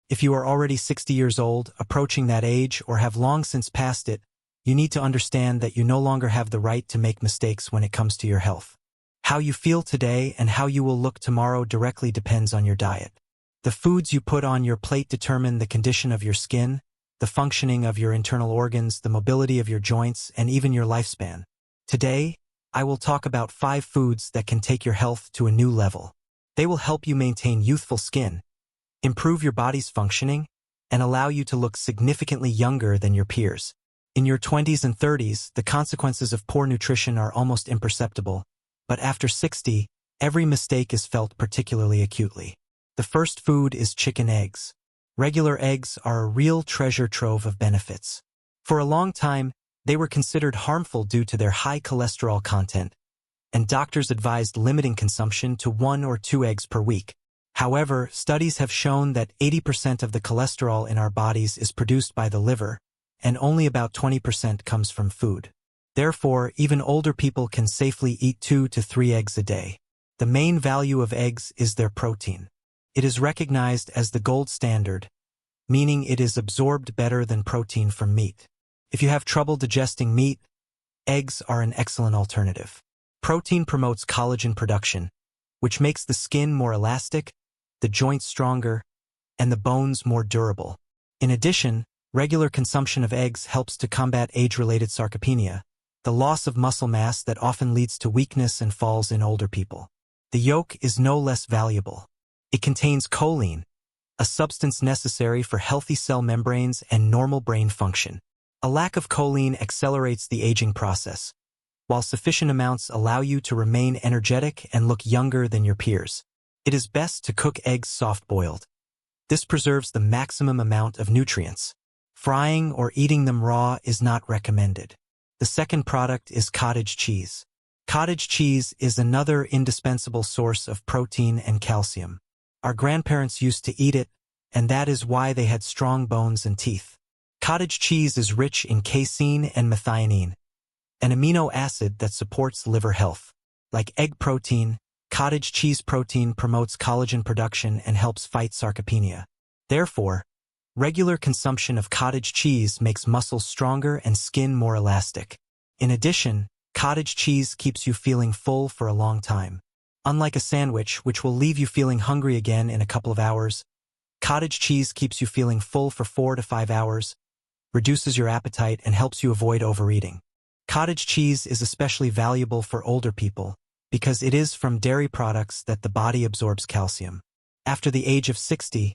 If you are already 60 years old, approaching that age, or have long since passed it, you need to understand that you no longer have the right to make mistakes when it comes to your health. How you feel today and how you will look tomorrow directly depends on your diet. The foods you put on your plate determine the condition of your skin, the functioning of your internal organs, the mobility of your joints, and even your lifespan. Today, I will talk about 5 foods that can take your health to a new level. They will help you maintain youthful skin, improve your body's functioning, and allow you to look significantly younger than your peers. In your 20s and 30s, the consequences of poor nutrition are almost imperceptible, but after 60, every mistake is felt particularly acutely. The first food is chicken eggs. Regular eggs are a real treasure trove of benefits. For a long time, they were considered harmful due to their high cholesterol content, and doctors advised limiting consumption to 1 or 2 eggs per week. However, studies have shown that 80% of the cholesterol in our bodies is produced by the liver, and only about 20% comes from food. Therefore, even older people can safely eat 2 to 3 eggs a day. The main value of eggs is their protein. It is recognized as the gold standard, meaning it is absorbed better than protein from meat. If you have trouble digesting meat, eggs are an excellent alternative. Protein promotes collagen production, which makes the skin more elastic, the joints stronger, and the bones more durable. In addition, regular consumption of eggs helps to combat age-related sarcopenia, the loss of muscle mass that often leads to weakness and falls in older people. The yolk is no less valuable. It contains choline, a substance necessary for healthy cell membranes and normal brain function. A lack of choline accelerates the aging process, while sufficient amounts allow you to remain energetic and look younger than your peers. It is best to cook eggs soft-boiled. This preserves the maximum amount of nutrients. Frying or eating them raw is not recommended. The second product is cottage cheese. Cottage cheese is another indispensable source of protein and calcium. Our grandparents used to eat it, and that is why they had strong bones and teeth. Cottage cheese is rich in casein and methionine, an amino acid that supports liver health. Like egg protein, cottage cheese protein promotes collagen production and helps fight sarcopenia. Therefore, regular consumption of cottage cheese makes muscles stronger and skin more elastic. In addition, cottage cheese keeps you feeling full for a long time. Unlike a sandwich, which will leave you feeling hungry again in a couple of hours, cottage cheese keeps you feeling full for 4 to 5 hours, reduces your appetite, and helps you avoid overeating. Cottage cheese is especially valuable for older people because it is from dairy products that the body absorbs calcium. After the age of 60,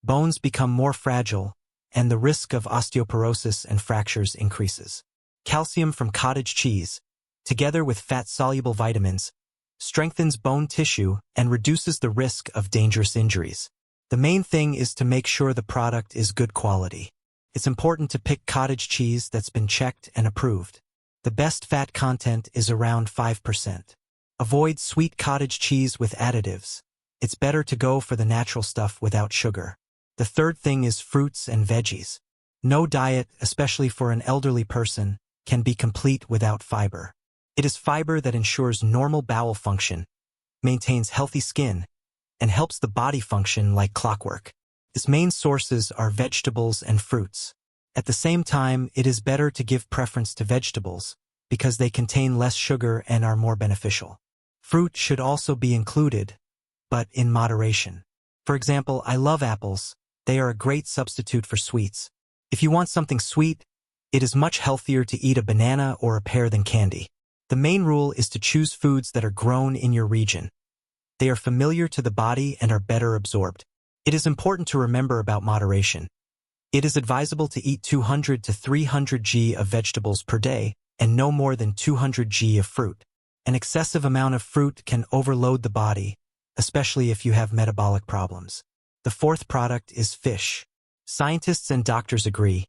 bones become more fragile, and the risk of osteoporosis and fractures increases. Calcium from cottage cheese, together with fat-soluble vitamins, strengthens bone tissue and reduces the risk of dangerous injuries. The main thing is to make sure the product is good quality. It's important to pick cottage cheese that's been checked and approved. The best fat content is around 5%. Avoid sweet cottage cheese with additives. It's better to go for the natural stuff without sugar. The third thing is fruits and veggies. No diet, especially for an elderly person, can be complete without fiber. It is fiber that ensures normal bowel function, maintains healthy skin, and helps the body function like clockwork. Its main sources are vegetables and fruits. At the same time, it is better to give preference to vegetables because they contain less sugar and are more beneficial. Fruit should also be included, but in moderation. For example, I love apples. They are a great substitute for sweets. If you want something sweet, it is much healthier to eat a banana or a pear than candy. The main rule is to choose foods that are grown in your region. They are familiar to the body and are better absorbed. It is important to remember about moderation. It is advisable to eat 200 to 300 g of vegetables per day and no more than 200 g of fruit. An excessive amount of fruit can overload the body, especially if you have metabolic problems. The fourth product is fish. Scientists and doctors agree.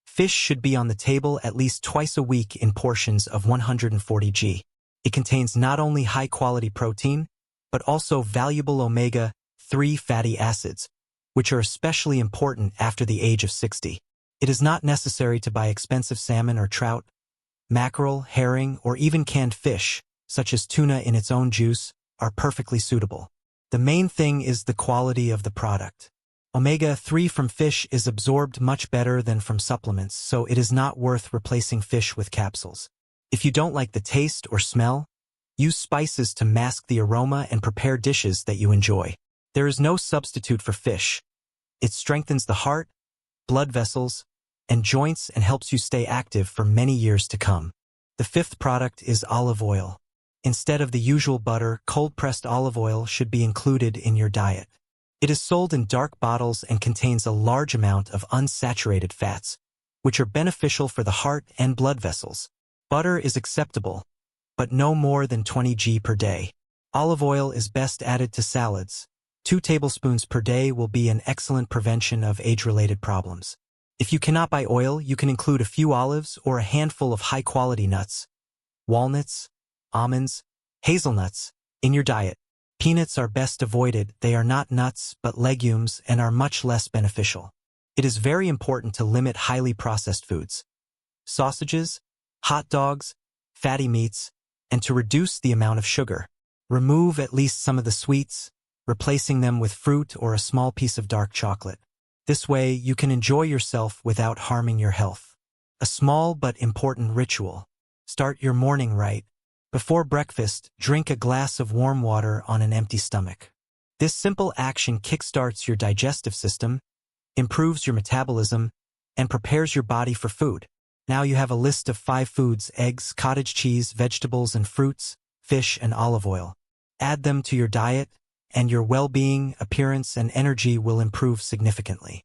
Fish should be on the table at least twice a week in portions of 140 g. It contains not only high-quality protein, but also valuable omega-3 fatty acids, which are especially important after the age of 60. It is not necessary to buy expensive salmon or trout. Mackerel, herring, or even canned fish, such as tuna in its own juice, are perfectly suitable. The main thing is the quality of the product. Omega-3 from fish is absorbed much better than from supplements, so it is not worth replacing fish with capsules. If you don't like the taste or smell, use spices to mask the aroma and prepare dishes that you enjoy. There is no substitute for fish. It strengthens the heart, blood vessels, and joints and helps you stay active for many years to come. The fifth product is olive oil. Instead of the usual butter, cold-pressed olive oil should be included in your diet. It is sold in dark bottles and contains a large amount of unsaturated fats, which are beneficial for the heart and blood vessels. Butter is acceptable, but no more than 20 g per day. Olive oil is best added to salads. 2 tablespoons per day will be an excellent prevention of age-related problems. If you cannot buy oil, you can include a few olives or a handful of high-quality nuts, walnuts, almonds, hazelnuts, in your diet. Peanuts are best avoided. They are not nuts but legumes and are much less beneficial. It is very important to limit highly processed foods, sausages, hot dogs, fatty meats, and to reduce the amount of sugar. Remove at least some of the sweets, replacing them with fruit or a small piece of dark chocolate. This way, you can enjoy yourself without harming your health. A small but important ritual. Start your morning right. Before breakfast, drink a glass of warm water on an empty stomach. This simple action kickstarts your digestive system, improves your metabolism, and prepares your body for food. Now you have a list of 5 foods: eggs, cottage cheese, vegetables and fruits, fish, and olive oil. Add them to your diet, and your well-being, appearance, and energy will improve significantly.